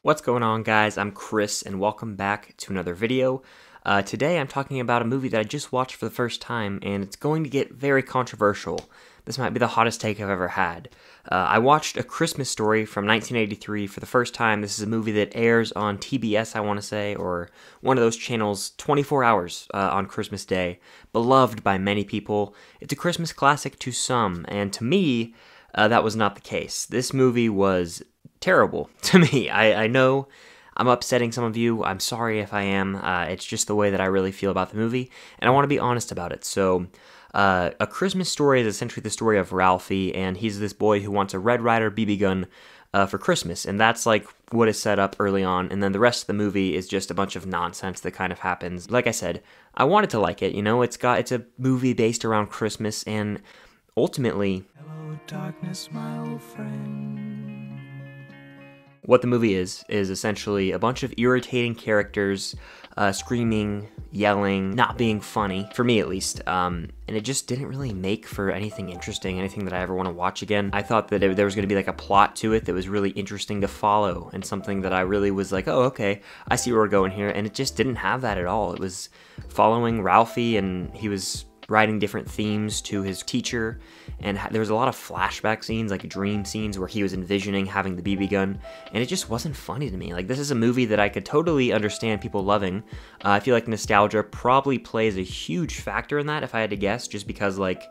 What's going on, guys? I'm Chris and welcome back to another video. Today I'm talking about a movie that I just watched for the first time and it's going to get very controversial. This might be the hottest take I've ever had. I watched A Christmas Story from 1983 for the first time. This is a movie that airs on TBS, I want to say, or one of those channels 24 hours on Christmas Day. Beloved by many people. It's a Christmas classic to some, and to me, that was not the case. This movie was terrible to me. I know I'm upsetting some of you. I'm sorry if I am. It's just the way that I really feel about the movie, and I want to be honest about it. So, A Christmas Story is essentially the story of Ralphie, and he's this boy who wants a Red Ryder BB gun for Christmas, and that's like what is set up early on, and then the rest of the movie is just a bunch of nonsense that kind of happens. Like I said, I wanted to like it, you know, it's a movie based around Christmas, and ultimately, hello darkness, my old friend. What the movie is essentially a bunch of irritating characters screaming, yelling, not being funny, for me at least, and it just didn't really make for anything interesting, anything that I ever want to watch again. I thought that there was going to be like a plot to it that was really interesting to follow, and something that I really was like, oh, okay, I see where we're going here, and it just didn't have that at all. It was following Ralphie, and he was writing different themes to his teacher, and there was a lot of flashback scenes, like dream scenes where he was envisioning having the BB gun, and it just wasn't funny to me. Like, this is a movie that I could totally understand people loving. I feel like nostalgia probably plays a huge factor in that, if I had to guess, just because, like,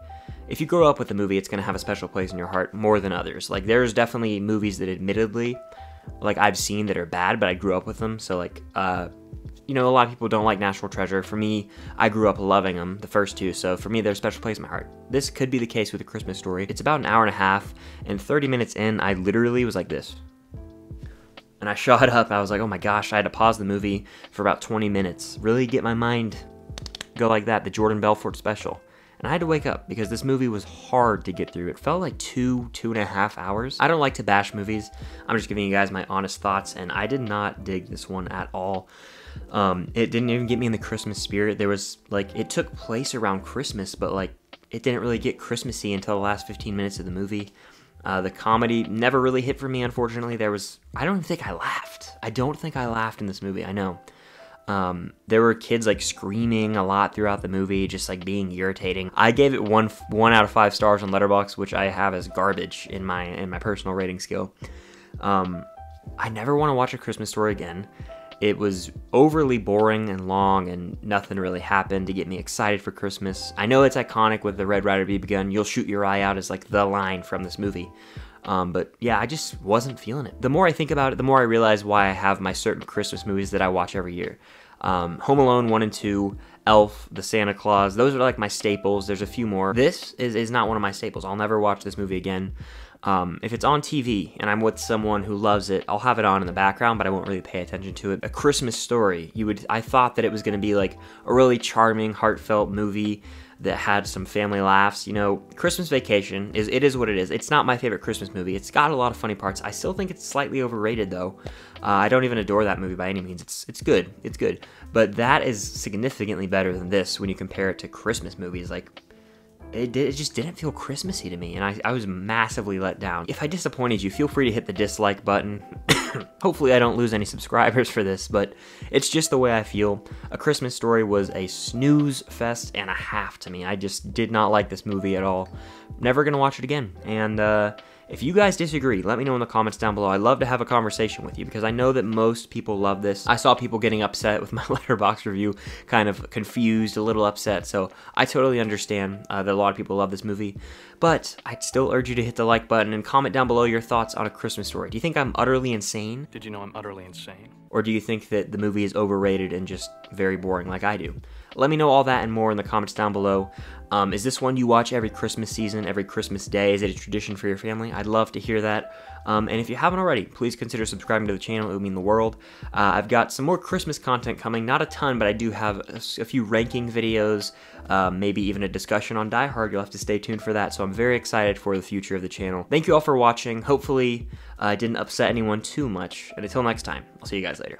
if you grow up with the movie, it's gonna have a special place in your heart more than others. Like, there's definitely movies that admittedly, like, I've seen that are bad, but I grew up with them, so, like, you know, a lot of people don't like National Treasure. For me, I grew up loving them, the first two, so for me, they're a special place in my heart. This could be the case with A Christmas Story. It's about an hour and a half, and 30 minutes in, I literally was like this. And I shot up, I was like, oh my gosh, I had to pause the movie for about 20 minutes. Really get my mind go like that, the Jordan Belfort special. And I had to wake up because this movie was hard to get through. It felt like two and a half hours. I don't like to bash movies. I'm just giving you guys my honest thoughts, and I did not dig this one at all. It didn't even get me in the Christmas spirit. There was, like, it took place around Christmas, but, like, it didn't really get Christmassy until the last 15 minutes of the movie. The comedy never really hit for me, unfortunately. I don't even think I laughed. I don't think I laughed in this movie, I know. There were kids, like, screaming a lot throughout the movie, just, like, being irritating. I gave it one out of 5 stars on LETTERBOXD, which I have as garbage in my personal rating scale. I never want to watch A Christmas Story again. It was overly boring and long, and nothing really happened to get me excited for Christmas. I know it's iconic with the Red Ryder BB gun. You'll shoot your eye out is like the line from this movie. But yeah, I just wasn't feeling it. The more I think about it, the more I realize why I have my certain Christmas movies that I watch every year. Home Alone 1 and 2, Elf, The Santa Claus, those are like my staples. There's a few more. This is not one of my staples. I'll never watch this movie again. If it's on TV and I'm with someone who loves it, I'll have it on in the background, but I won't really pay attention to it. A Christmas Story, I thought that it was going to be like a really charming, heartfelt movie that had some family laughs. You know, Christmas Vacation is what it is. It's not my favorite Christmas movie. It's got a lot of funny parts. I still think it's slightly overrated though. I don't even adore that movie by any means. It's good. It's good. But that is significantly better than this when you compare it to Christmas movies. Like, it just didn't feel Christmassy to me, and I was massively let down. If I disappointed you, feel free to hit the dislike button. Hopefully I don't lose any subscribers for this, but it's just the way I feel. A Christmas Story was a snooze fest and a half to me. I just did not like this movie at all. Never gonna watch it again. And if you guys disagree, let me know in the comments down below. I'd love to have a conversation with you because I know that most people love this. I saw people getting upset with my Letterboxd review, kind of confused, a little upset, so I totally understand that a lot of people love this movie. But I'd still urge you to hit the like button and comment down below your thoughts on A Christmas Story. Do you think I'm utterly insane? Did you know I'm utterly insane? Or do you think that the movie is overrated and just very boring like I do? Let me know all that and more in the comments down below. Is this one you watch every Christmas season, every Christmas day? Is it a tradition for your family? I'd love to hear that. And if you haven't already, please consider subscribing to the channel. It would mean the world. I've got some more Christmas content coming. Not a ton, but I do have a few ranking videos, maybe even a discussion on Die Hard. You'll have to stay tuned for that. So I'm very excited for the future of the channel. Thank you all for watching. Hopefully I didn't upset anyone too much. And until next time, I'll see you guys later.